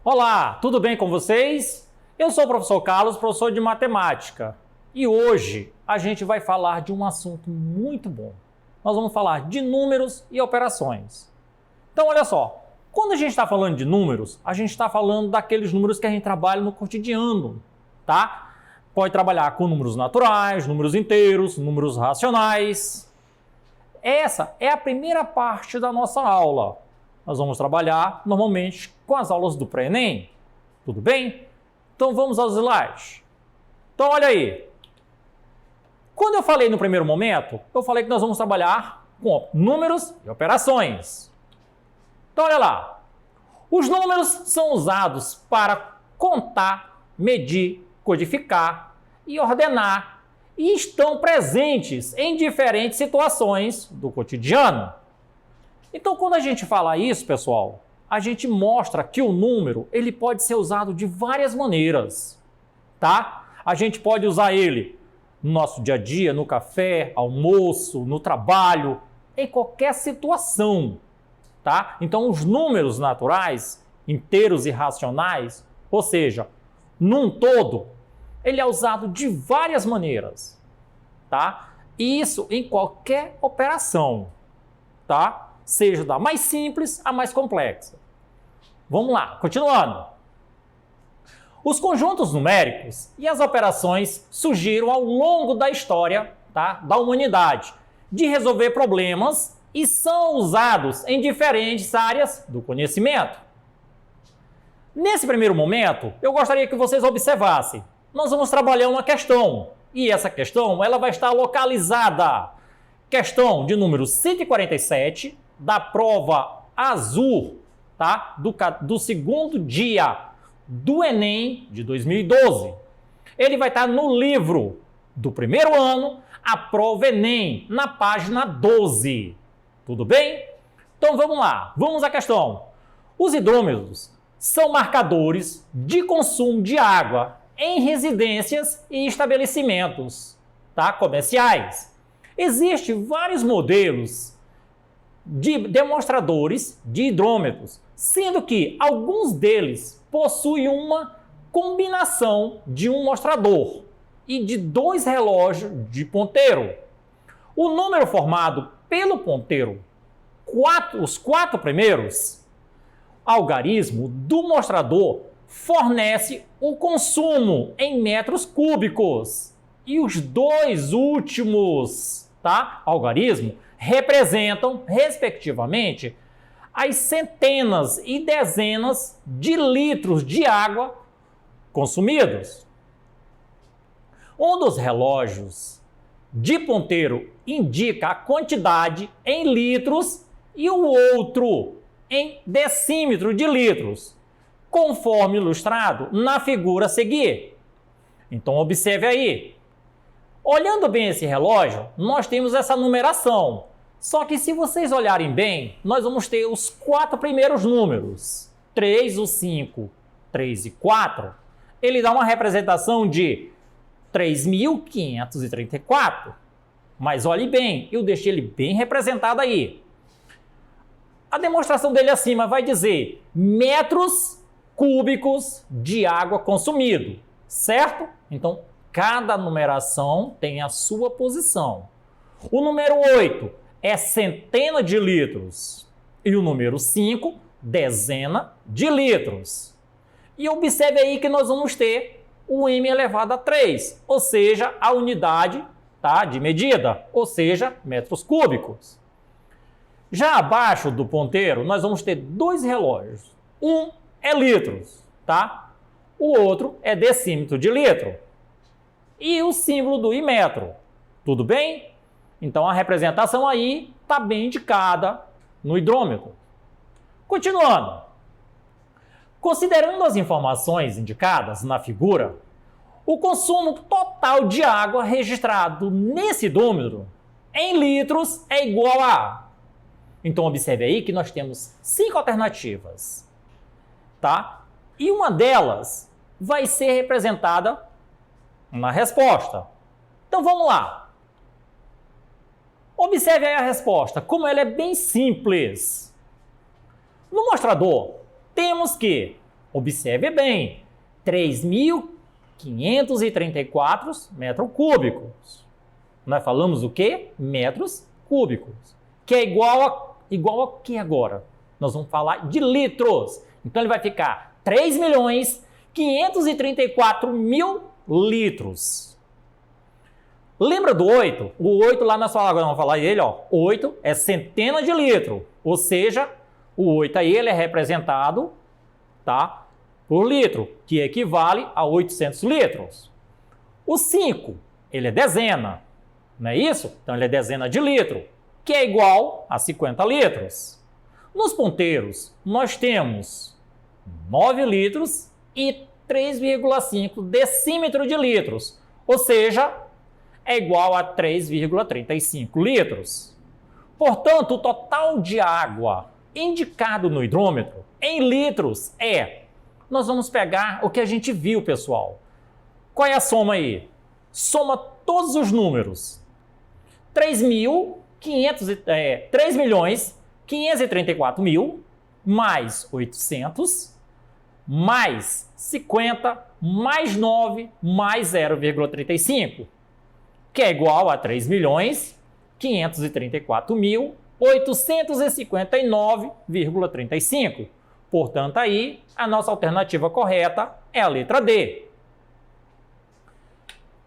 Olá, tudo bem com vocês? Eu sou o professor Carlos, professor de matemática, e hoje a gente vai falar de um assunto muito bom. Nós vamos falar de números e operações. Então, olha só, quando a gente está falando de números, a gente está falando daqueles números que a gente trabalha no cotidiano, tá? Pode trabalhar com números naturais, números inteiros, números racionais. Essa é a primeira parte da nossa aula. Nós vamos trabalhar normalmente com as aulas do Pré-ENEM. Tudo bem? Então vamos aos slides. Então olha aí. Quando eu falei no primeiro momento, eu falei que nós vamos trabalhar com números e operações. Então olha lá. Os números são usados para contar, medir, codificar e ordenar e estão presentes em diferentes situações do cotidiano. Então, quando a gente fala isso, pessoal, a gente mostra que o número ele pode ser usado de várias maneiras, tá? A gente pode usar ele no nosso dia a dia, no café, almoço, no trabalho, em qualquer situação, tá? Então, os números naturais, inteiros e racionais, ou seja, num todo, ele é usado de várias maneiras, tá? E isso em qualquer operação, tá? Seja da mais simples à mais complexa. Vamos lá, continuando. Os conjuntos numéricos e as operações surgiram ao longo da história, tá, da humanidade, de resolver problemas e são usados em diferentes áreas do conhecimento. Nesse primeiro momento, eu gostaria que vocês observassem. Nós vamos trabalhar uma questão e essa questão ela vai estar localizada. Questão de número 147 da prova azul, tá? Do segundo dia do Enem de 2012. Ele vai estar no livro do primeiro ano, a prova Enem, na página 12. Tudo bem? Então vamos lá, vamos à questão. Os hidrômetros são marcadores de consumo de água em residências e estabelecimentos, tá? Comerciais. Existem vários modelos de demonstradores de hidrômetros, sendo que alguns deles possuem uma combinação de um mostrador e de dois relógios de ponteiro. O número formado pelo ponteiro, os quatro primeiros, algarismo do mostrador fornece o consumo em metros cúbicos e os dois últimos, tá, algarismo representam, respectivamente, as centenas e dezenas de litros de água consumidos. Um dos relógios de ponteiro indica a quantidade em litros e o outro em decímetro de litros, conforme ilustrado na figura a seguir. Então, observe aí. Olhando bem esse relógio, nós temos essa numeração. Só que se vocês olharem bem, nós vamos ter os quatro primeiros números. 3, o 5, 3 e 4. Ele dá uma representação de 3.534. Mas olhe bem, eu deixei ele bem representado aí. A demonstração dele acima vai dizer metros cúbicos de água consumido, certo? Então, cada numeração tem a sua posição. O número 8 é centena de litros e o número 5, dezena de litros. E observe aí que nós vamos ter o m elevado a 3, ou seja, a unidade, tá, de medida, ou seja, metros cúbicos. Já abaixo do ponteiro, nós vamos ter dois relógios. Um é litros, tá? O outro é decímetro de litro. E o símbolo do imetro. Tudo bem? Então, a representação aí está bem indicada no hidrômetro. Continuando. Considerando as informações indicadas na figura, o consumo total de água registrado nesse hidrômetro em litros é igual a... Então, observe aí que nós temos 5 alternativas, tá? E uma delas vai ser representada na resposta. Então, vamos lá. Observe aí a resposta, como ela é bem simples. No mostrador, temos que Observe bem, 3.534 metros cúbicos. Nós falamos o quê? Metros cúbicos. Que é igual a que agora? Nós vamos falar de litros. Então ele vai ficar 3.534.000 litros. Lembra do 8? O 8 lá na sua água, vamos falar ele, ó. 8 é centena de litro. Ou seja, o 8 aí ele é representado, tá, por litro, que equivale a 800 litros. O 5, ele é dezena, não é isso? Então ele é dezena de litro, que é igual a 50 litros. Nos ponteiros, nós temos 9 litros e 3,5 decímetro de litros, ou seja, é igual a 3,35 litros. Portanto, o total de água indicado no hidrômetro em litros é... Nós vamos pegar o que a gente viu, pessoal. Qual é a soma aí? Soma todos os números. 3.534.000 mais 800 mais 50 mais 9 mais 0,35. Que é igual a 3.534.859,35. Portanto, aí, a nossa alternativa correta é a letra D.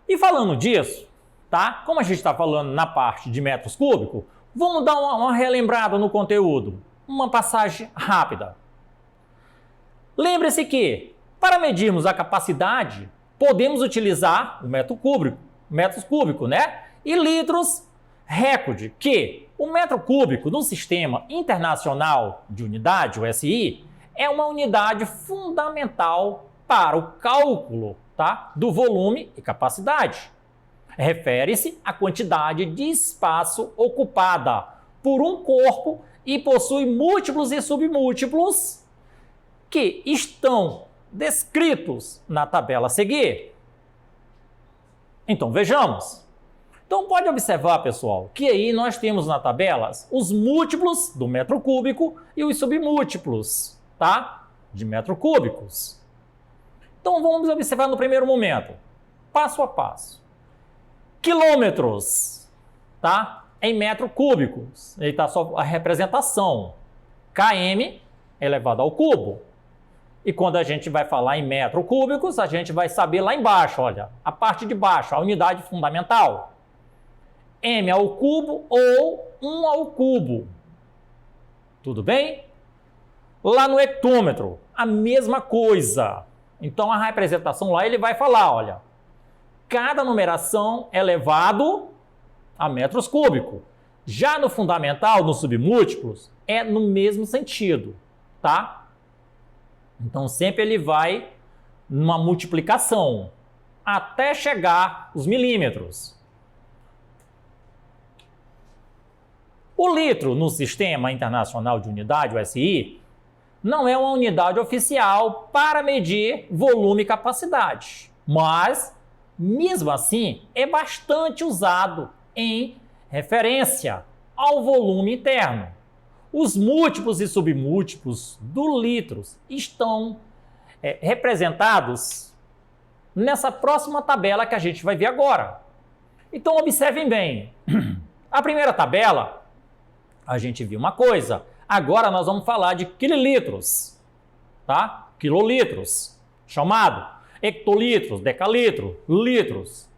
E falando disso, tá? Como a gente está falando na parte de metros cúbicos, vamos dar uma relembrada no conteúdo. Uma passagem rápida. Lembre-se que, para medirmos a capacidade, podemos utilizar o metros cúbicos, né? E litros recorde, que o metro cúbico no Sistema Internacional de Unidade, o SI, é uma unidade fundamental para o cálculo, tá, do volume e capacidade. Refere-se à quantidade de espaço ocupada por um corpo e possui múltiplos e submúltiplos que estão descritos na tabela a seguir. Então, vejamos. Então, pode observar, pessoal, que aí nós temos na tabela os múltiplos do metro cúbico e os submúltiplos, tá, de metro cúbicos. Então, vamos observar no primeiro momento, passo a passo. Quilômetros, tá, em metro cúbicos. Aí está só a representação. km elevado ao cubo. E quando a gente vai falar em metros cúbicos, a gente vai saber lá embaixo, olha, a parte de baixo, a unidade fundamental. M ao cubo ou 1 ao cubo. Tudo bem? Lá no hectômetro, a mesma coisa. Então, a representação lá, ele vai falar, olha, cada numeração é elevado a metros cúbicos. Já no fundamental, nos submúltiplos, é no mesmo sentido, tá? Então, sempre ele vai numa multiplicação, até chegar os milímetros. O litro no Sistema Internacional de Unidade, o SI, não é uma unidade oficial para medir volume e capacidade, mas, mesmo assim, é bastante usado em referência ao volume interno. Os múltiplos e submúltiplos do litro estão representados nessa próxima tabela que a gente vai ver agora. Então, observem bem. A primeira tabela, a gente viu uma coisa. Agora nós vamos falar de quililitros, tá? Quilolitros, chamado hectolitros, decalitro, litros,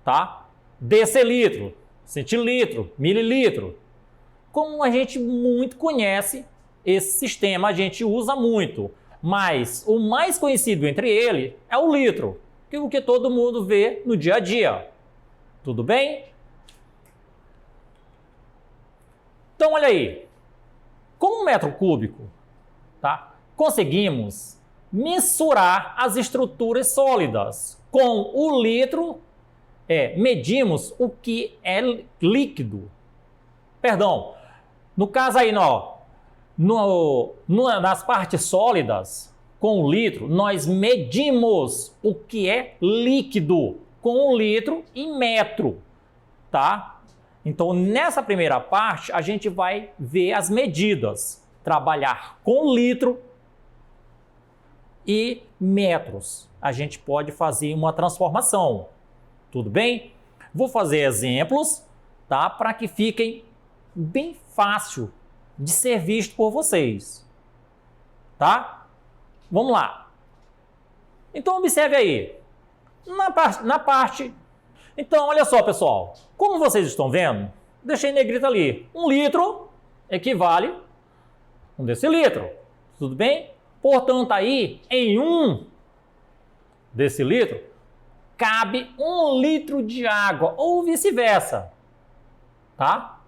tá? Decilitro, centilitro, mililitro. Como a gente muito conhece esse sistema, a gente usa muito, mas o mais conhecido entre ele é o litro, que é o que todo mundo vê no dia a dia. Tudo bem? Então, olha aí. Com um metro cúbico, tá, conseguimos mensurar as estruturas sólidas. Com o litro, medimos o que é líquido. Perdão, no caso aí, nas partes sólidas, com o litro, nós medimos o que é líquido com o litro em metro, tá? Então, nessa primeira parte, a gente vai ver as medidas. Trabalhar com litro e metros. A gente pode fazer uma transformação. Tudo bem? Vou fazer exemplos, tá? Para que fiquem bem fácil de ser visto por vocês. Tá? Vamos lá. Então, observe aí. Na parte... Então, olha só, pessoal. Como vocês estão vendo, deixei em negrito ali. 1 litro equivale a 1 decilitro. Tudo bem? Portanto, aí, em 1 decilitro, cabe 1 litro de água, ou vice-versa. Tá?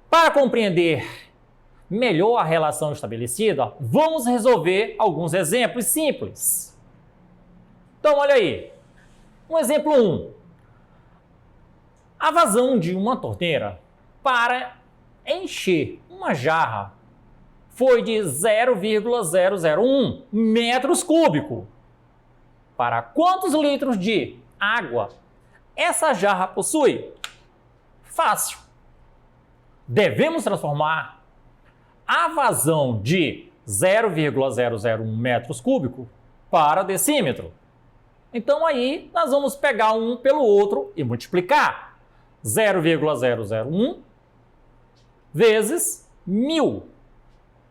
Para compreender melhor a relação estabelecida, vamos resolver alguns exemplos simples. Então, olha aí. Um exemplo 1. A vazão de uma torneira para encher uma jarra foi de 0,001 metros cúbicos. Para quantos litros de água essa jarra possui? Fácil. Devemos transformar a vazão de 0,001 metros cúbicos para decímetro. Então aí nós vamos pegar um pelo outro e multiplicar. 0,001 vezes 1000,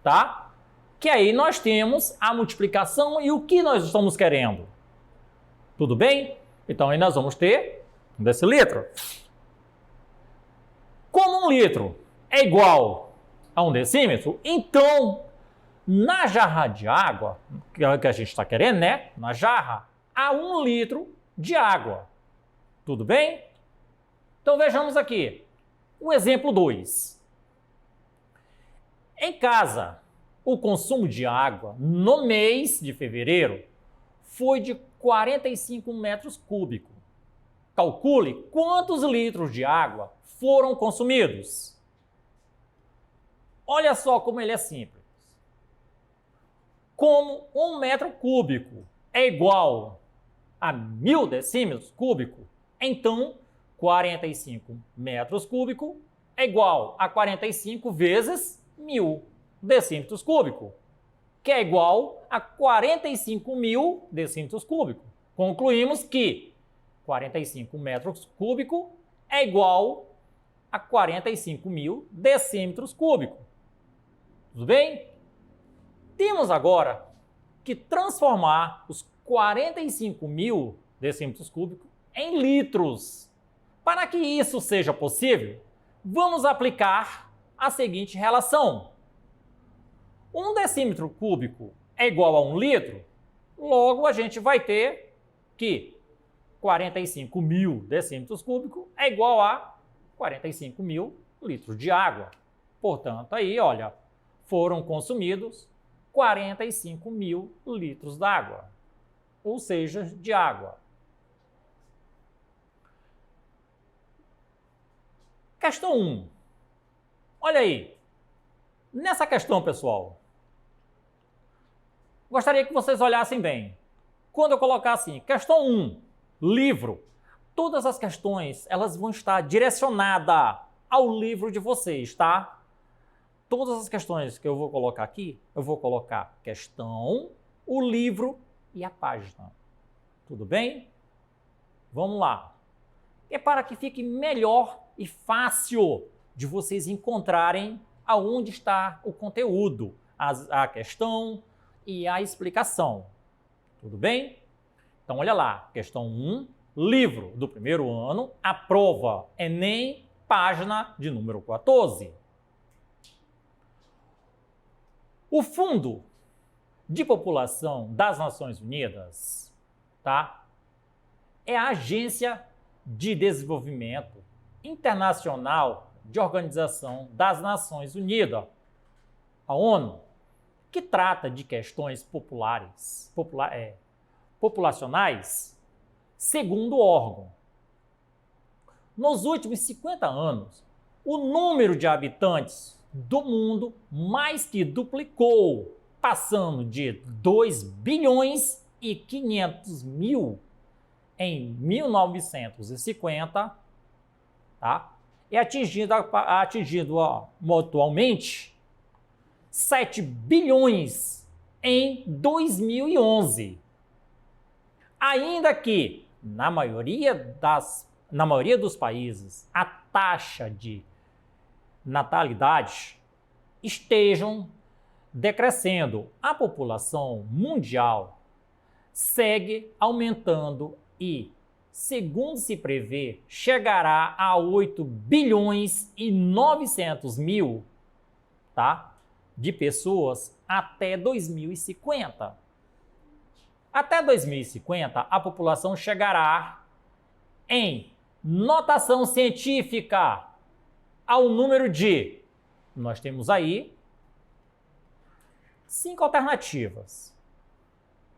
tá? Que aí nós temos a multiplicação e o que nós estamos querendo. Tudo bem? Então aí nós vamos ter 1 decilitro. Como 1 litro é igual a 1 decímetro, então na jarra de água, que é o que a gente está querendo, né? Na jarra, há 1 litro de água. Tudo bem? Então vejamos aqui. O exemplo 2. Em casa, o consumo de água no mês de fevereiro foi de 45 metros cúbicos. Calcule quantos litros de água foram consumidos. Olha só como ele é simples. Como 1 metro cúbico é igual a 1000 decímetros cúbicos, então 45 metros cúbicos é igual a 45 vezes 1000 decímetros cúbicos, que é igual a 45.000 decímetros cúbicos. Concluímos que 45 metros cúbicos é igual a 45.000 decímetros cúbicos. Tudo bem? Temos agora que transformar os 45.000 decímetros cúbicos em litros. Para que isso seja possível, vamos aplicar a seguinte relação. 1 decímetro cúbico é igual a 1 litro, logo a gente vai ter que 45.000 decímetros cúbicos é igual a 45.000 litros de água. Portanto, aí, olha, foram consumidos 45.000 litros d'água, ou seja, de água. Questão 1. Olha aí. Nessa questão, pessoal, gostaria que vocês olhassem bem. Quando eu colocar assim, questão 1, livro, todas as questões elas vão estar direcionadas ao livro de vocês, tá? Todas as questões que eu vou colocar aqui, eu vou colocar questão, o livro e a página. Tudo bem? Vamos lá. É para que fique melhor e fácil de vocês encontrarem aonde está o conteúdo, a questão e a explicação. Tudo bem? Então, olha lá. Questão 1, livro do primeiro ano, a prova Enem, página de número 14. O Fundo de População das Nações Unidas, tá? É a agência de desenvolvimento internacional de Organização das Nações Unidas, a ONU, que trata de questões populacionais, segundo o órgão. Nos últimos 50 anos, o número de habitantes do mundo mais que duplicou, passando de 2 bilhões e 500 mil em 1950, tá? E atingindo atualmente 7 bilhões em 2011. Ainda que, na maioria dos países, a taxa de natalidade estejam decrescendo, a população mundial segue aumentando e, segundo se prevê, chegará a 8 bilhões e 900 mil, tá, de pessoas até 2050. Até 2050, a população chegará em notação científica ao número de, nós temos aí 5 alternativas.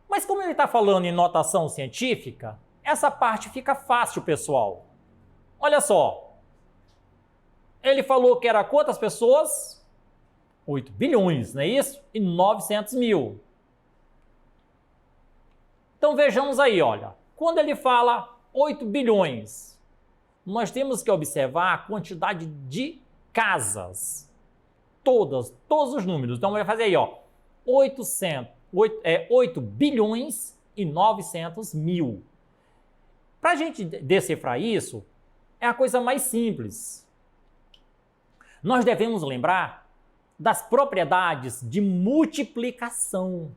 Mas como ele está falando em notação científica, essa parte fica fácil, pessoal. Olha só. Ele falou que era quantas pessoas? 8 bilhões, não é isso? E 900 mil. Então vejamos aí, olha. Quando ele fala 8 bilhões, nós temos que observar a quantidade de casas. Todos os números. Então vai fazer aí, ó. 8 bilhões e 900 mil. Para a gente decifrar isso, é a coisa mais simples. Nós devemos lembrar das propriedades de multiplicação,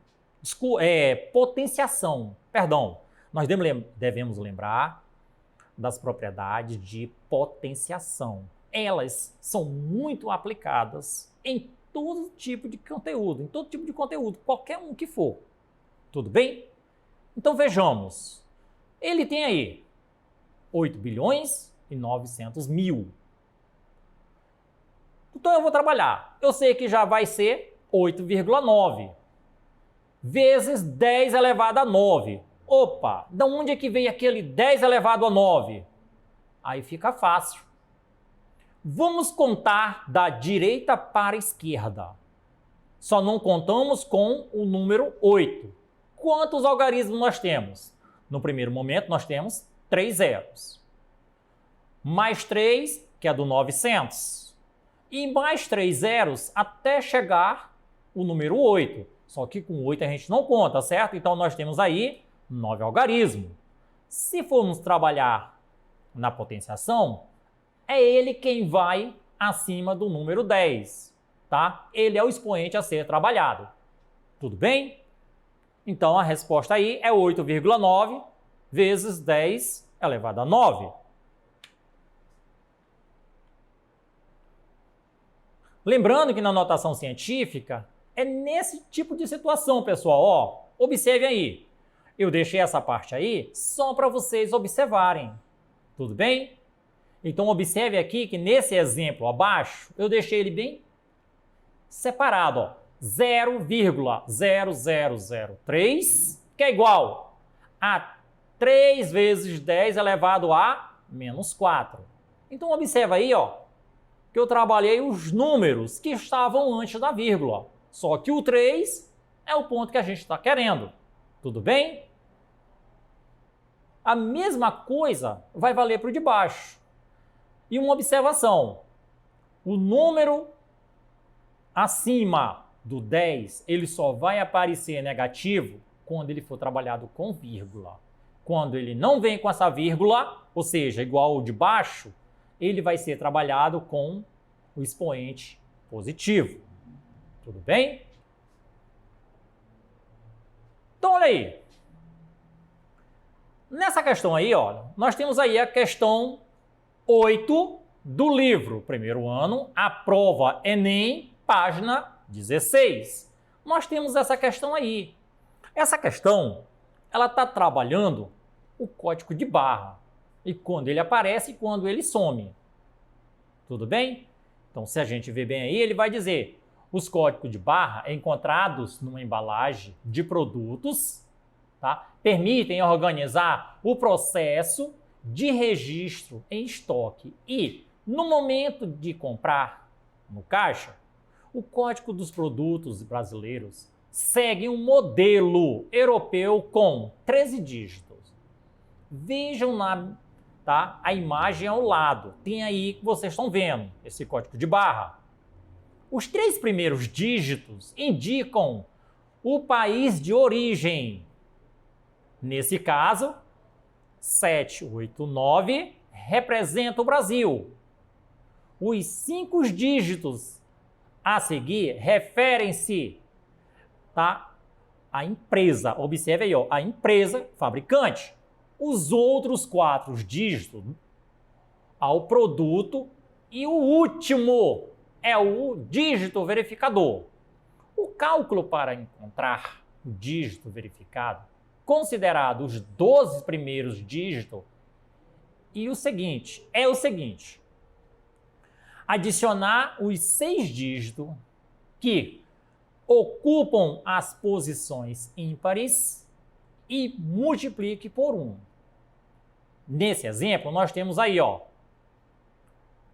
potenciação, perdão. Nós devemos lembrar das propriedades de potenciação. Elas são muito aplicadas em todo tipo de conteúdo, qualquer um que for. Tudo bem? Então vejamos. Ele tem aí 8 bilhões e 900 mil. Então eu vou trabalhar. Eu sei que já vai ser 8,9 vezes 10 elevado a 9. Opa, de onde é que veio aquele 10 elevado a 9? Aí fica fácil. Vamos contar da direita para a esquerda. Só não contamos com o número 8. Quantos algarismos nós temos? No primeiro momento, nós temos 3 zeros. Mais 3, que é do 900. E mais 3 zeros até chegar o número 8. Só que com 8 a gente não conta, certo? Então nós temos aí 9 algarismos. Se formos trabalhar na potenciação, é ele quem vai acima do número 10, tá? Ele é o expoente a ser trabalhado. Tudo bem? Então a resposta aí é 8,9 vezes 10 elevado a 9. Lembrando que na notação científica é nesse tipo de situação, pessoal. Ó, observe aí. Eu deixei essa parte aí só para vocês observarem. Tudo bem? Então observe aqui que nesse exemplo abaixo eu deixei ele bem separado, ó. 0,0003, que é igual a 3 vezes 10 elevado a menos 4. Então observa aí, ó, que eu trabalhei os números que estavam antes da vírgula. Só que o 3 é o ponto que a gente está querendo. Tudo bem? A mesma coisa vai valer para o de baixo. E uma observação, o número acima do 10, ele só vai aparecer negativo quando ele for trabalhado com vírgula. Quando ele não vem com essa vírgula, ou seja, igual ao de baixo, ele vai ser trabalhado com o expoente positivo. Tudo bem? Então, olha aí. Nessa questão aí, olha, nós temos aí a questão 8 do livro, primeiro ano, a prova Enem, página 16. Nós temos essa questão aí. Essa questão, ela está trabalhando o código de barra. E quando ele aparece e quando ele some. Tudo bem? Então, se a gente ver bem aí, ele vai dizer: os códigos de barra encontrados numa embalagem de produtos, tá, permitem organizar o processo de registro em estoque e, no momento de comprar no caixa, o Código dos Produtos Brasileiros segue um modelo europeu com 13 dígitos. Vejam a imagem ao lado. Tem aí que vocês estão vendo, esse código de barra. Os 3 primeiros dígitos indicam o país de origem. Nesse caso, 789 representa o Brasil. Os 5 dígitos a seguir referem-se, tá, à empresa. Observe aí, ó, a empresa fabricante. Os outros 4 dígitos ao produto e o último é o dígito verificador. O cálculo para encontrar o dígito verificado, considerado os 12 primeiros dígitos, e o seguinte, adicionar os 6 dígitos que ocupam as posições ímpares e multiplique por 1. Nesse exemplo, nós temos aí, ó,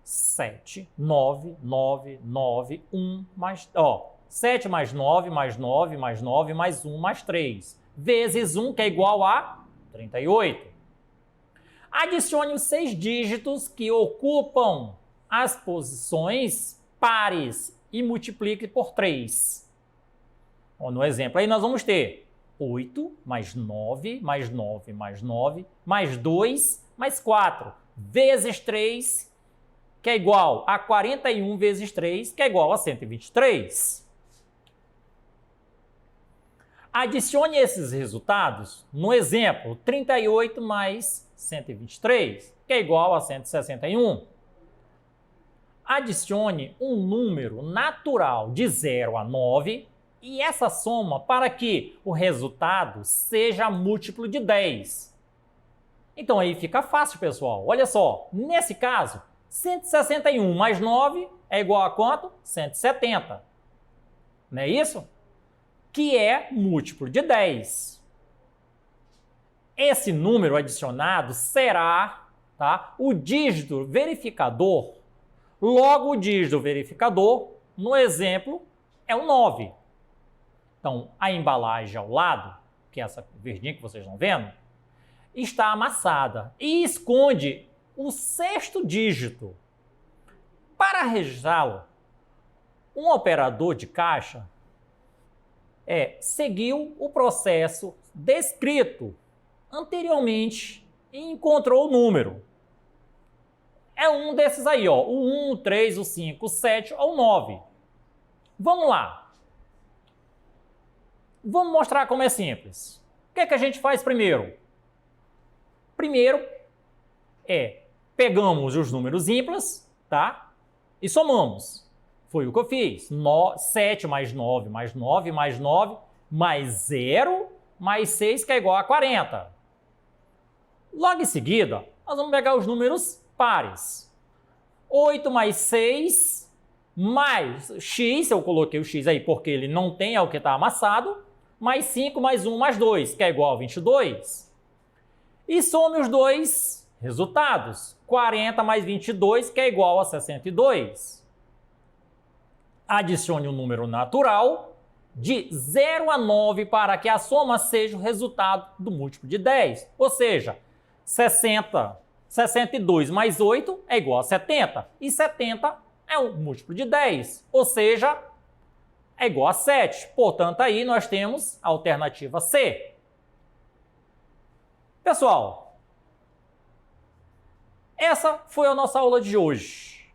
7, 9, 9, 9, 1, mais, ó, 7 mais 9, mais 9, mais 9, mais 1, mais 3, vezes 1, que é igual a 38. Adicione os 6 dígitos que ocupam as posições pares e multiplique por 3. Bom, no exemplo aí nós vamos ter 8 mais 9, mais 9, mais 9, mais 2, mais 4, vezes 3, que é igual a 41 vezes 3, que é igual a 123. Adicione esses resultados no exemplo 38 mais 123, que é igual a 161. Adicione um número natural de 0 a 9 e essa soma para que o resultado seja múltiplo de 10. Então aí fica fácil, pessoal. Olha só, nesse caso, 161 mais 9 é igual a quanto? 170. Não é isso? Que é múltiplo de 10. Esse número adicionado será, tá, o dígito verificador. Logo, o dígito verificador, no exemplo, é o 9. Então, a embalagem ao lado, que é essa verdinha que vocês estão vendo, está amassada e esconde o 6º dígito. Para registrá-lo, um operador de caixa seguiu o processo descrito anteriormente e encontrou o número. É um desses aí, ó, o 1, o 3, o 5, o 7 ou o 9. Vamos lá. Vamos mostrar como é simples. O que é que a gente faz primeiro? Primeiro pegamos os números ímpares, tá? E somamos. Foi o que eu fiz. 7 mais 9, mais 9, mais 9, mais 0, mais 6, que é igual a 40. Logo em seguida, nós vamos pegar os números pares. 8 mais 6, mais x, eu coloquei o x aí porque ele não tem, é o que está amassado, mais 5, mais 1, mais 2, que é igual a 22. E some os dois resultados. 40 mais 22, que é igual a 62. Adicione um número natural de 0 a 9 para que a soma seja o resultado do múltiplo de 10. Ou seja, 62 mais 8 é igual a 70. E 70 é o múltiplo de 10. Ou seja, é igual a 7. Portanto, aí nós temos a alternativa C. Pessoal, essa foi a nossa aula de hoje.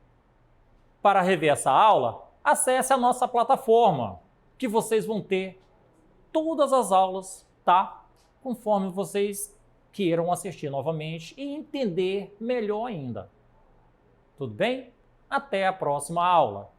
Para rever essa aula, acesse a nossa plataforma, que vocês vão ter todas as aulas, tá? Conforme vocês queiram assistir novamente e entender melhor ainda. Tudo bem? Até a próxima aula.